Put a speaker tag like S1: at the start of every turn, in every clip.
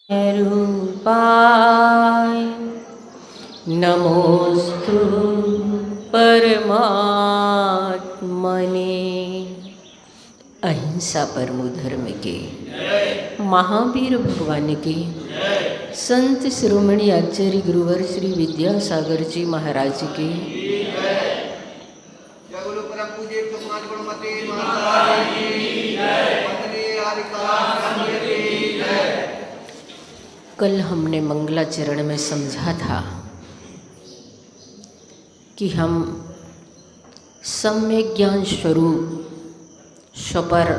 S1: रूपाय नमोस्तु परमात्मने। अहिंसा परमो धर्म के महावीर भगवान के संत शिरोमणि आचार्य गुरुवर श्री विद्यासागर जी महाराज के कल हमने मंगलाचरण में समझा था कि हम सम्यक ज्ञान स्वरूप स्वपर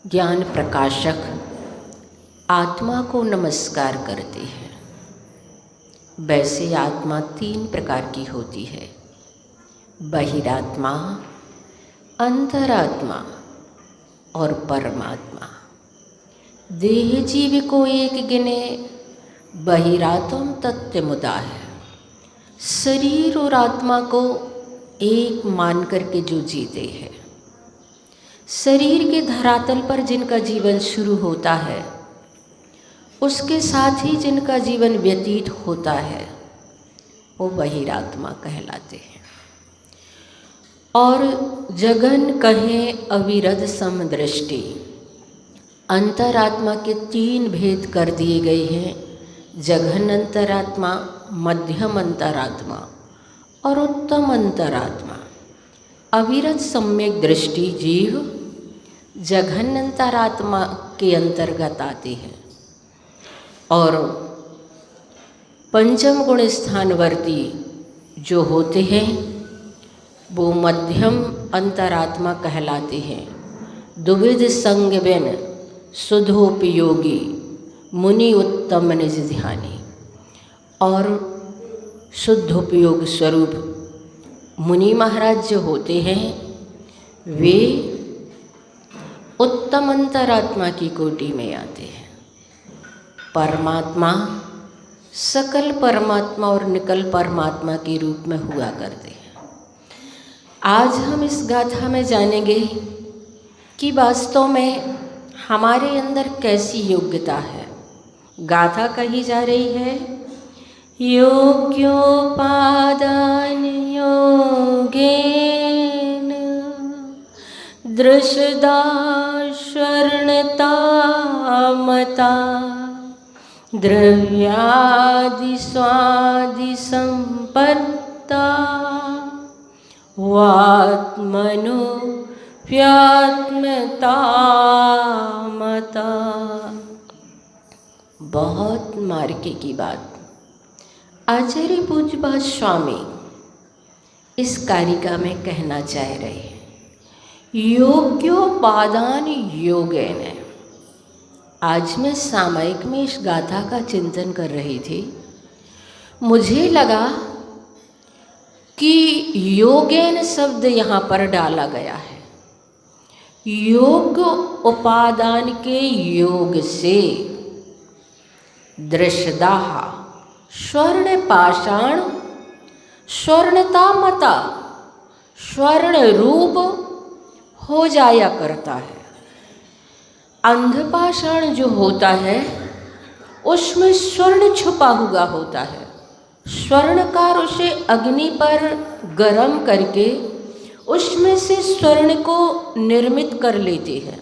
S1: ज्ञान प्रकाशक आत्मा को नमस्कार करते हैं। वैसे आत्मा 3 प्रकार की होती है, बहिरात्मा, अंतरात्मा और परमात्मा। देह जीव को एक गिने बहिरात्म तत्वमुदा है। शरीर और आत्मा को एक मान करके जो जीते हैं, शरीर के धरातल पर जिनका जीवन शुरू होता है, उसके साथ ही जिनका जीवन व्यतीत होता है, वो बहिरात्मा कहलाते हैं। और जगन कहें अविरध समदृष्टि, अंतरात्मा के 3 भेद कर दिए गए हैं, जघन अंतरात्मा, मध्यम अंतरात्मा और उत्तम अंतरात्मा। अविरत सम्यक दृष्टि जीव जघन अंतरात्मा के अंतर्गत आते हैं और पंचम गुण स्थानवर्ती जो होते हैं वो मध्यम अंतरात्मा कहलाते हैं। दुविध संग बिन सुधोपयोगी मुनि उत्तम निज ध्यानी। और शुद्धोपयोग स्वरूप मुनि महाराज जो होते हैं वे उत्तम अंतरात्मा की कोटि में आते हैं। परमात्मा सकल परमात्मा और निकल परमात्मा के रूप में हुआ करते हैं। आज हम इस गाथा में जानेंगे कि वास्तव में हमारे अंदर कैसी योग्यता है। गाथा कही जा रही है, योग्योपादान योगेन दृशदा स्वर्णता मता द्रव्यादि स्वादि संपत्ता वात्मनो व्यात्मता मता। बहुत मार्के की बात आचार्य पूज्यपाद स्वामी इस कारिका में कहना चाह रहे हैं। योग्योपादान योगेन। आज मैं सामयिक में इस गाथा का चिंतन कर रही थी, मुझे लगा कि योगेन शब्द यहाँ पर डाला गया है। योग उपादान के योग से दृशदाह स्वर्ण पाषाण स्वर्णता मता स्वर्ण रूप हो जाया करता है। अंधपाषाण जो होता है उसमें स्वर्ण छुपा हुआ होता है। स्वर्णकार उसे अग्नि पर गरम करके उसमें से स्वर्ण को निर्मित कर लेते हैं।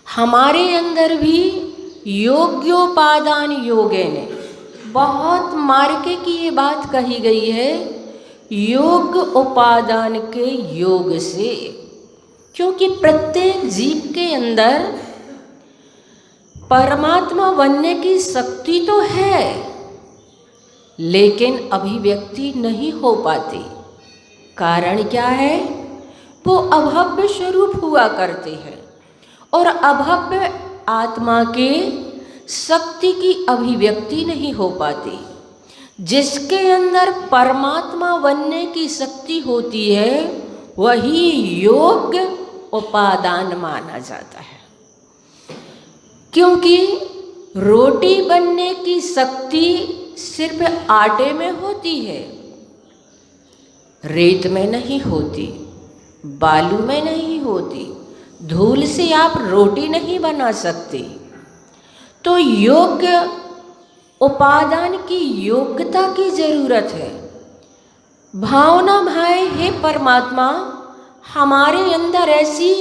S1: हमारे अंदर भी योग्योपादान योगेन, बहुत मार्के की ये बात कही गई है, योग उपादान के योग से। क्योंकि प्रत्येक जीव के अंदर परमात्मा बनने की शक्ति तो है, लेकिन अभिव्यक्ति नहीं हो पाती। कारण क्या है? वो अभव्य स्वरूप हुआ करते हैं और अभव्य आत्मा के शक्ति की अभिव्यक्ति नहीं हो पाती। जिसके अंदर परमात्मा बनने की शक्ति होती है वही योग उपादान माना जाता है। क्योंकि रोटी बनने की शक्ति सिर्फ आटे में होती है, रेत में नहीं होती, बालू में नहीं होती, धूल से आप रोटी नहीं बना सकते। तो योग्य उपादान की योग्यता की जरूरत है। भावना भाई, हे परमात्मा, हमारे अंदर ऐसी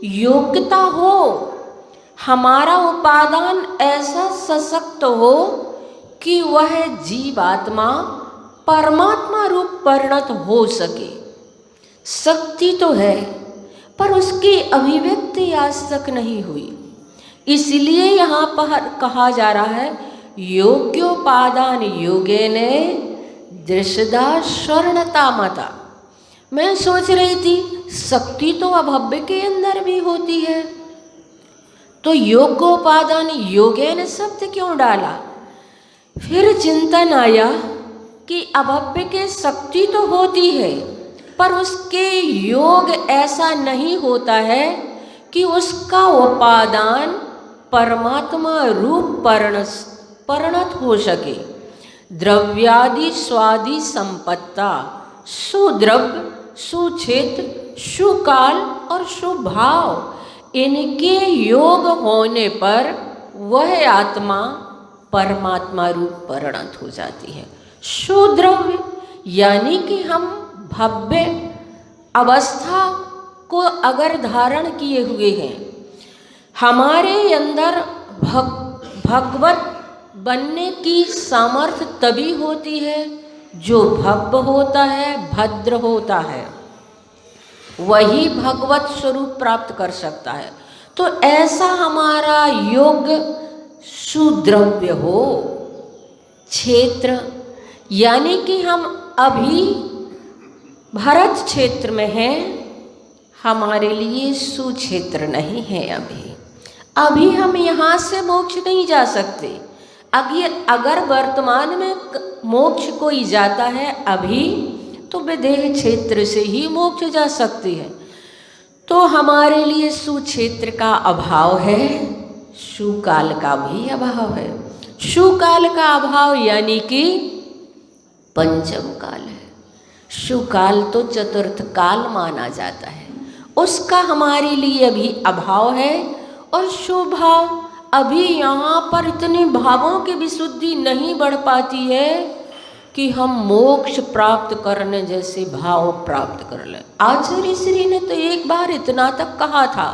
S1: योग्यता हो, हमारा उपादान ऐसा सशक्त हो कि वह जीवात्मा परमात्मा रूप परिणत हो सके। शक्ति तो है पर उसकी अभिव्यक्ति आज तक नहीं हुई। इसलिए यहाँ पर कहा जा रहा है योग्योपादान योगेने दृशदा स्वर्णता मता। मैं सोच रही थी शक्ति तो अभव्य के अंदर भी होती है, तो योग्योपादान योगेन शब्द क्यों डाला? फिर चिंतन आया कि अभव्य के शक्ति तो होती है पर उसके योग ऐसा नहीं होता है कि उसका उपादान परमात्मा रूप परिणत हो सके। द्रव्यादि स्वादि संपत्ता, सुद्रव्य, सुक्षेत्र, सुकाल और सुभाव, इनके योग होने पर वह आत्मा परमात्मा रूप परिणत हो जाती है। सुद्रव्य यानी कि हम भव्य अवस्था को अगर धारण किए हुए हैं, हमारे अंदर भगवत बनने की सामर्थ्य तभी होती है जो भव्य होता है, भद्र होता है, वही भगवत स्वरूप प्राप्त कर सकता है। तो ऐसा हमारा योग्य सुद्रव्य हो। क्षेत्र यानी कि हम अभी भरत क्षेत्र में हैं, हमारे लिए सुक्षेत्र नहीं है। अभी हम यहाँ से मोक्ष नहीं जा सकते। अगर वर्तमान में मोक्ष कोई जाता है अभी, तो विदेह क्षेत्र से ही मोक्ष जा सकती है। तो हमारे लिए सुक्षेत्र का अभाव है, सुकाल का भी अभाव है। सुकाल का अभाव यानी कि पंचम काल है। सुकाल तो चतुर्थ काल माना जाता है, उसका हमारे लिए अभी अभाव है। और शुभाव, अभी यहाँ पर इतनी भावों की विशुद्धि नहीं बढ़ पाती है कि हम मोक्ष प्राप्त करने जैसे भाव प्राप्त कर लें। आचार्य श्री ने तो एक बार इतना तक कहा था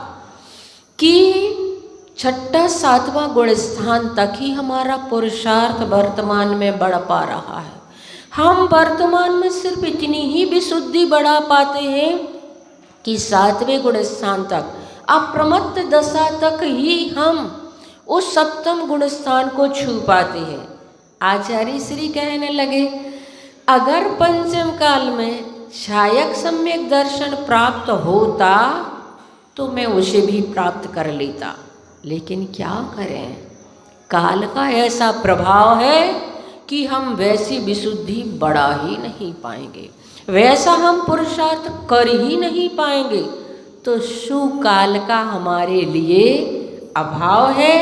S1: कि 6वां 7वां गुण स्थान तक ही हमारा पुरुषार्थ वर्तमान में बढ़ पा रहा है। हम वर्तमान में सिर्फ इतनी ही विशुद्धि बढ़ा पाते हैं कि 7वें गुण स्थान तक, अप्रमत्त दशा तक ही हम उस 7वें गुण स्थान को छू पाते हैं। आचार्य श्री कहने लगे, अगर पंचम काल में शायक सम्यक दर्शन प्राप्त होता तो मैं उसे भी प्राप्त कर लेता, लेकिन क्या करें, काल का ऐसा प्रभाव है कि हम वैसी विशुद्धि बढ़ा ही नहीं पाएंगे, वैसा हम पुरुषार्थ कर ही नहीं पाएंगे। तो सुकाल का हमारे लिए अभाव है,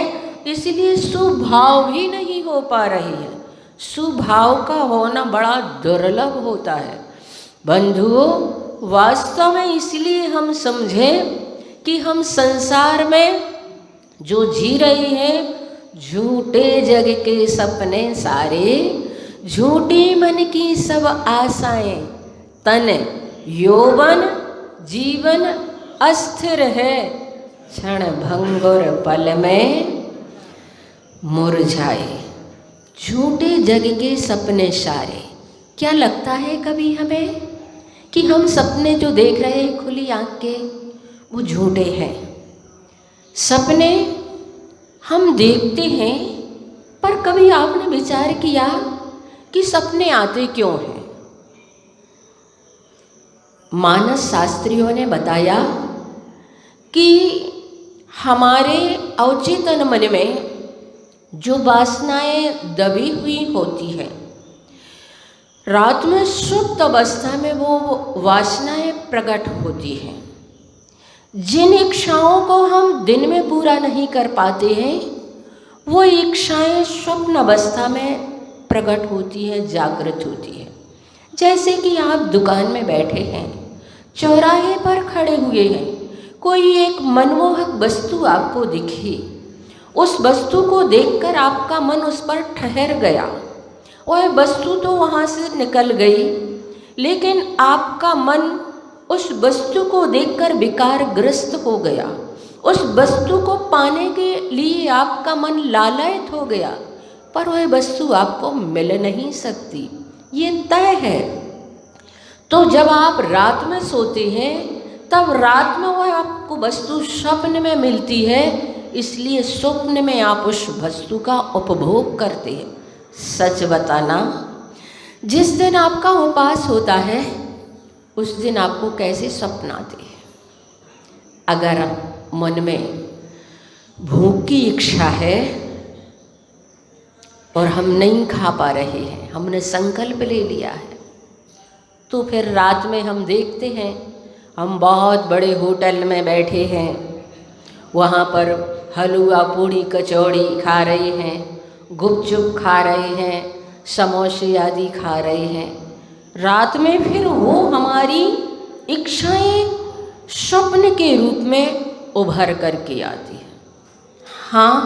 S1: इसलिए सुभाव भी नहीं हो पा रही है। सुभाव का होना बड़ा दुर्लभ होता है। बंधुओं, वास्तव में इसलिए हम समझें कि हम संसार में जो जी रहे हैं, झूठे जग के सपने सारे, झूठी मन की सब आशाएं, तन यौवन जीवन अस्थिर है, क्षण भंगुर पल में मुरझाए। झूठे जग के सपने सारे, क्या लगता है कभी हमें कि हम सपने जो देख रहे हैं खुली आंख के, वो झूठे हैं? सपने हम देखते हैं, पर कभी आपने विचार किया कि सपने आते क्यों हैं? मानस शास्त्रियों ने बताया कि हमारे अवचेतन मन में जो वासनाएं दबी हुई होती है, रात में सुप्त अवस्था में वो वासनाएं प्रकट होती हैं। जिन इच्छाओं को हम दिन में पूरा नहीं कर पाते हैं, वो इच्छाएं स्वप्न अवस्था में प्रकट होती है, जागृत होती है। जैसे कि आप दुकान में बैठे हैं, चौराहे पर खड़े हुए हैं, कोई एक मनमोहक वस्तु आपको दिखी उस वस्तु को देखकर आपका मन उस पर ठहर गया। वह वस्तु तो वहाँ से निकल गई, लेकिन आपका मन उस वस्तु को देखकर विकारग्रस्त हो गया। उस वस्तु को पाने के लिए आपका मन लालायित हो गया, पर वह वस्तु आपको मिल नहीं सकती, ये तय है। तो जब आप रात में सोते हैं तब रात में वह आपको वस्तु स्वप्न में मिलती है, इसलिए स्वप्न में आप उस वस्तु का उपभोग करते हैं। सच बताना, जिस दिन आपका उपवास होता है उस दिन आपको कैसे स्वप्न आते हैं? अगर मन में भूख की इच्छा है और हम नहीं खा पा रहे हैं, हमने संकल्प ले लिया है, तो फिर रात में हम देखते हैं हम बहुत बड़े होटल में बैठे हैं, वहाँ पर हलवा पूड़ी कचौड़ी खा रहे हैं, गुपचुप खा रहे हैं, समोसे आदि खा रहे हैं। रात में फिर वो हमारी इच्छाएं स्वप्न के रूप में उभर करके आती है। हाँ,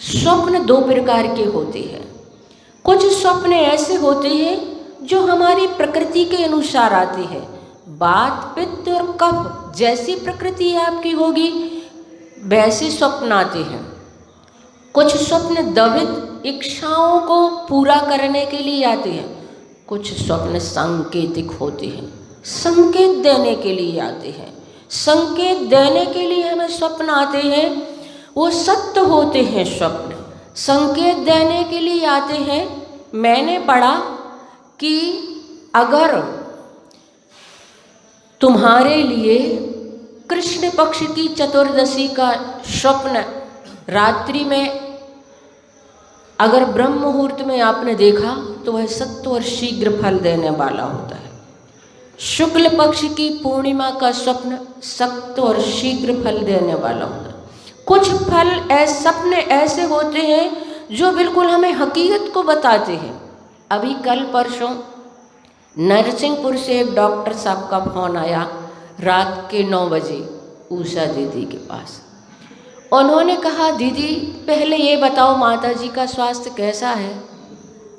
S1: स्वप्न दो प्रकार के होते हैं। कुछ स्वप्न ऐसे होते हैं जो हमारी प्रकृति के अनुसार आते हैं। वात, पित्त और कफ जैसी प्रकृति आपकी होगी वैसे स्वप्न आते हैं। कुछ स्वप्न दबित इच्छाओं को पूरा करने के लिए आते हैं। कुछ स्वप्न सांकेतिक होते हैं, संकेत देने के लिए आते हैं। संकेत देने के लिए हमें स्वप्न आते हैं, वो सत्य होते हैं स्वप्न। संकेत देने के लिए आते हैं। मैंने पढ़ा कि अगर तुम्हारे लिए कृष्ण पक्ष की चतुर्दशी का स्वप्न रात्रि में अगर ब्रह्म मुहूर्त में आपने देखा तो वह सत्य और शीघ्र फल देने वाला होता है। शुक्ल पक्ष की पूर्णिमा का स्वप्न सत्य और शीघ्र फल देने वाला होता है। कुछ फल सपने ऐसे होते हैं जो बिल्कुल हमें हकीकत को बताते हैं। अभी कल परसों नरसिंहपुर से एक डॉक्टर साहब का फ़ोन आया रात के 9 बजे उषा दीदी के पास। उन्होंने कहा, दीदी पहले ये बताओ माता जी का स्वास्थ्य कैसा है?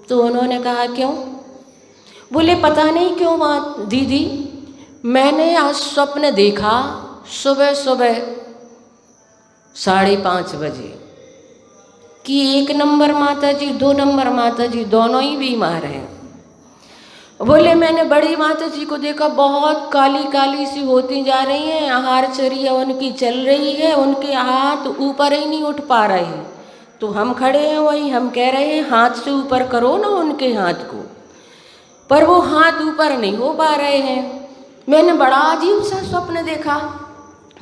S1: तो उन्होंने कहा, क्यों? बोले पता नहीं क्यों दीदी, मैंने आज स्वप्न देखा सुबह सुबह 5:30 बजे कि 1 नंबर माता जी 2 नंबर माता जी दोनों ही बीमार हैं। बोले मैंने बड़ी माता जी को देखा, बहुत काली काली सी होती जा रही हैं, आहारचर्या उनकी चल रही है, उनके हाथ ऊपर ही नहीं उठ पा रहे हैं। तो हम खड़े हैं वहीं, हम कह रहे हैं हाथ से ऊपर करो ना उनके हाथ को, पर वो हाथ ऊपर नहीं हो पा रहे हैं। मैंने बड़ा अजीब सा स्वप्न देखा।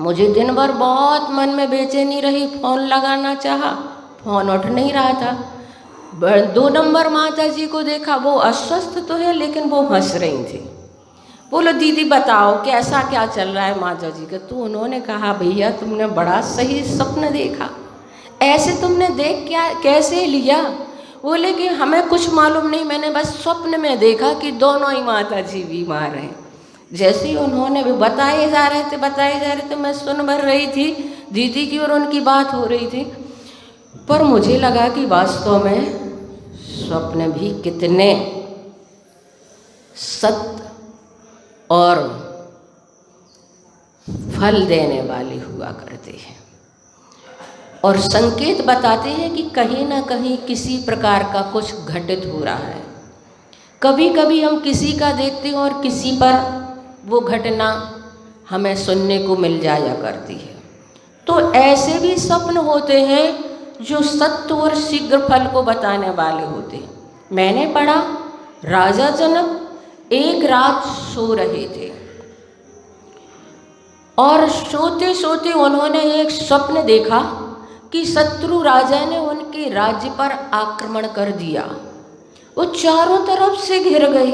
S1: मुझे दिन भर बहुत मन में बेचैनी रही, फ़ोन लगाना चाहा, फ़ोन उठ नहीं रहा था। 2 नंबर माता जी को देखा, वो अस्वस्थ तो है लेकिन वो हंस रही थी। बोलो दीदी बताओ कैसा क्या चल रहा है माता जी का? तो उन्होंने कहा, भैया तुमने बड़ा सही स्वप्न देखा, ऐसे तुमने देख क्या कैसे लिया? बोले कि हमें कुछ मालूम नहीं, मैंने बस स्वप्न में देखा कि दोनों ही माता जी बीमार हैं। जैसे ही उन्होंने भी बताए जा रहे थे, मैं सुन भर रही थी, दीदी की और उनकी बात हो रही थी। पर मुझे लगा कि वास्तव में स्वप्न भी कितने सत्य और फल देने वाले हुआ करते हैं और संकेत बताते हैं कि कहीं ना कहीं किसी प्रकार का कुछ घटित हो रहा है। कभी कभी हम किसी का देखते हैं और किसी पर वो घटना हमें सुनने को मिल जाया करती है। तो ऐसे भी स्वप्न होते हैं जो सत्य और शीघ्र फल को बताने वाले होते हैं। मैंने पढ़ा राजा जनक एक रात सो रहे थे और सोते सोते उन्होंने एक स्वप्न देखा कि शत्रु राजा ने उनके राज्य पर आक्रमण कर दिया। वो चारों तरफ से घिर गई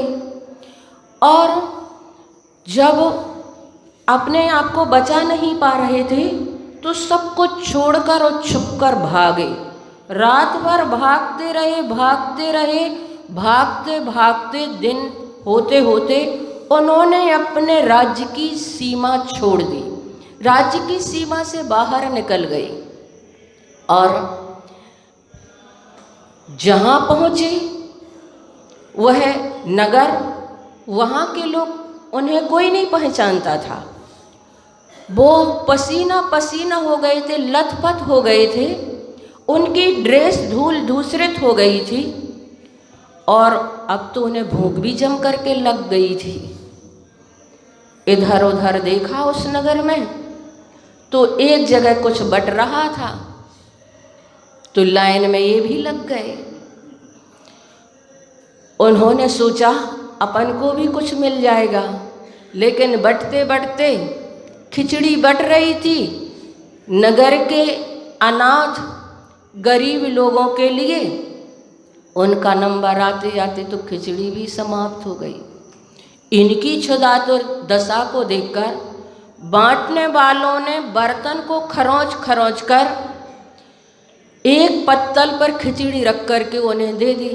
S1: और जब अपने आप को बचा नहीं पा रहे थे तो सब कुछ छोड़कर और छुपकर भागे। रात भर भागते रहे, दिन होते होते उन्होंने अपने राज्य की सीमा छोड़ दी, राज्य की सीमा से बाहर निकल गए। और जहाँ पहुँचे वह नगर, वहाँ के लोग उन्हें कोई नहीं पहचानता था। वो पसीना पसीना हो गए थे, लथपथ हो गए थे, उनकी ड्रेस धूल धूसरित हो गई थी और अब तो उन्हें भूख भी जम करके लग गई थी। इधर उधर देखा उस नगर में तो एक जगह कुछ बट रहा था, तो लाइन में ये भी लग गए। उन्होंने सोचा अपन को भी कुछ मिल जाएगा, लेकिन बटते बटते खिचड़ी बट रही थी नगर के अनाथ गरीब लोगों के लिए। उनका नंबर आते आते तो खिचड़ी भी समाप्त हो गई। इनकी क्षुधातुर दशा को देखकर बांटने वालों ने बर्तन को खरोंच खरोंच कर एक पत्तल पर खिचड़ी रख कर के उन्हें दे दी,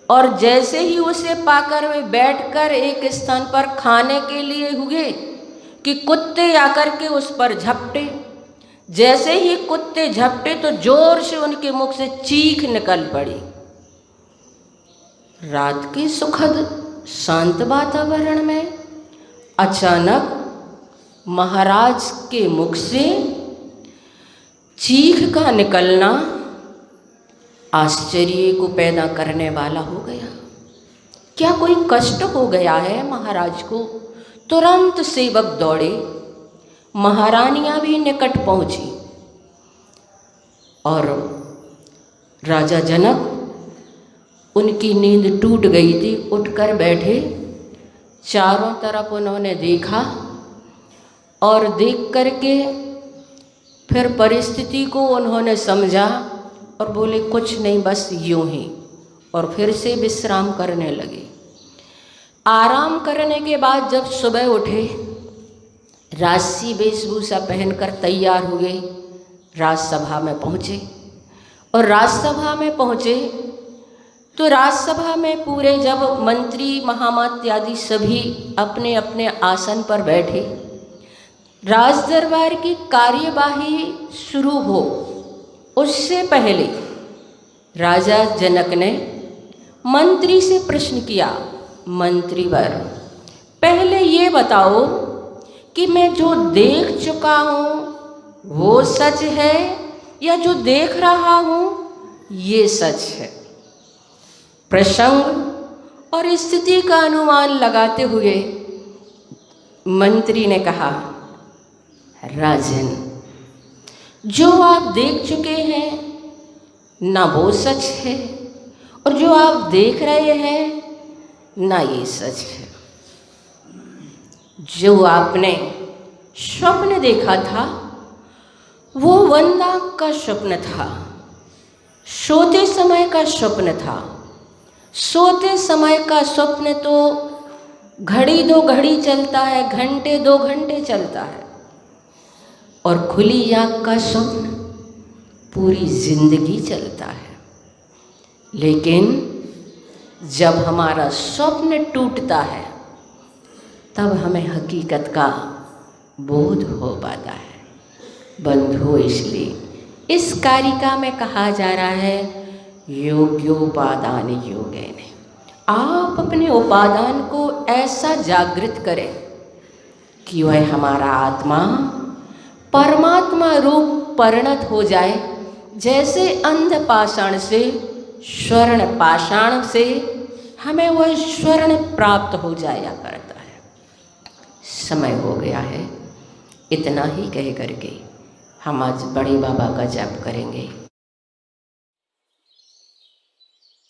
S1: और जैसे ही उसे पाकर वे बैठकर एक स्थान पर खाने के लिए हुए कि कुत्ते आकर के उस पर झपटे। जैसे ही कुत्ते झपटे तो जोर से उनके मुख से चीख निकल पड़ी। रात के सुखद शांत वातावरण में अचानक महाराज के मुख से चीख का निकलना आश्चर्य को पैदा करने वाला हो गया। क्या कोई कष्ट हो गया है महाराज को? तुरंत सेवक दौड़े, महारानियां भी निकट पहुंची और राजा जनक, उनकी नींद टूट गई थी, उठकर बैठे। चारों तरफ उन्होंने देखा और देख करके फिर परिस्थिति को उन्होंने समझा और बोले कुछ नहीं, बस यूं ही, और फिर से विश्राम करने लगे। आराम करने के बाद जब सुबह उठे, राजसी वेशभूषा पहनकर तैयार हुए, राजसभा में पहुँचे। और राजसभा में पहुँचे तो राजसभा में पूरे जब मंत्री महामात्यादि सभी अपने अपने आसन पर बैठे, राज दरबार की कार्यवाही शुरू हो उससे पहले राजा जनक ने मंत्री से प्रश्न किया, मंत्रीवर, पहले ये बताओ कि मैं जो देख चुका हूँ वो सच है या जो देख रहा हूँ ये सच है? प्रसंग और स्थिति का अनुमान लगाते हुए मंत्री ने कहा, राजन, जो आप देख चुके हैं ना वो सच है, और जो आप देख रहे हैं ना ये सच है। जो आपने स्वप्न देखा था वो वंदा का स्वप्न था, सोते समय का स्वप्न था। सोते समय का स्वप्न तो घड़ी दो घड़ी चलता है, घंटे दो घंटे चलता है, और खुली आँख का स्वप्न पूरी जिंदगी चलता है। लेकिन जब हमारा स्वप्न टूटता है तब हमें हकीकत का बोध हो पाता है। बंधु, इसलिए इस कारिका में कहा जा रहा है योग्योपादान योगेन। आप अपने उपादान को ऐसा जागृत करें कि वह हमारा आत्मा परमात्मा रूप परिणत हो जाए। जैसे अंध पाषाण से स्वर्ण पाषाण से हमें वह स्वर्ण प्राप्त हो जाया करता है। समय हो गया है, इतना ही कह करके हम आज बड़े बाबा का जप करेंगे।